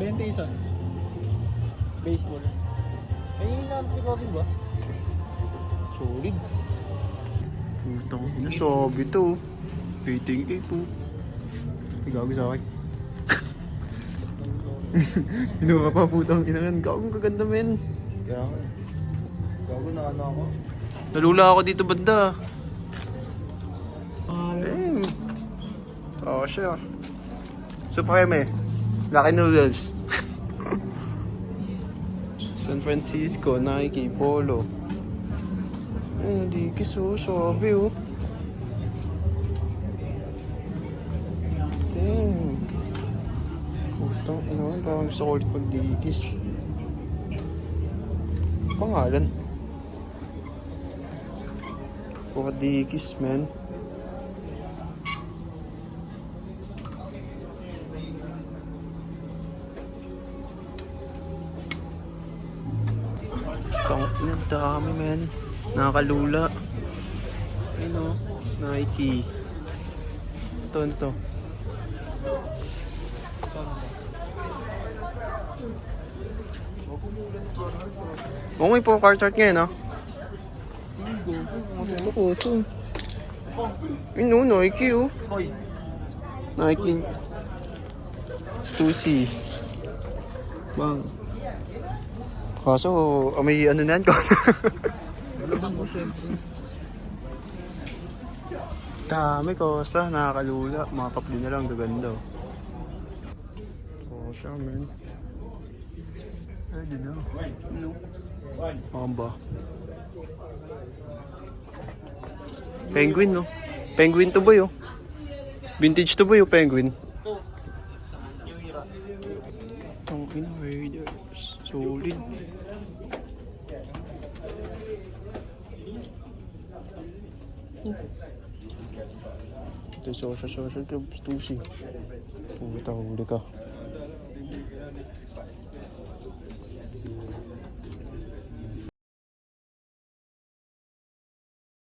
20 isa. Baseball. Ay, hinahap ni Coffee ba? Solid. Putang ina, sabi to. 18K po. Gago sa akin. Pinuha pa putang ina yan. Gago kaganda men. Kaya nga. Gago na ano ako. Nalula ako dito banda. Oo siya. Supreme. Lucky Noodles. San Francisco, Nike, Polo. Hindi kiso, sabi oh. Damn. Putang ina, parang gusto ko ulit pag-dikis. Pangalan? Puro dikis, man. Ang dami, man. Nakakalula. Ano? Nike. Ito, ano to? Okay po, card chart ngayon, ha? Ito ko, ito. Ano, Nike, oh. Nike. Stussy. Bang. Kaso, may ano na yan, kaso. Dami ko sa nakakalula. Mga kapli na lang, gaganda. Oh, siya, man. Ay, di na. Amba. Penguin, no? Penguin to boy, oh. Vintage to boy, oh, penguin. Tangin, Raiders. Solid. Ito yung social club, Stussy. Puta, huli ka.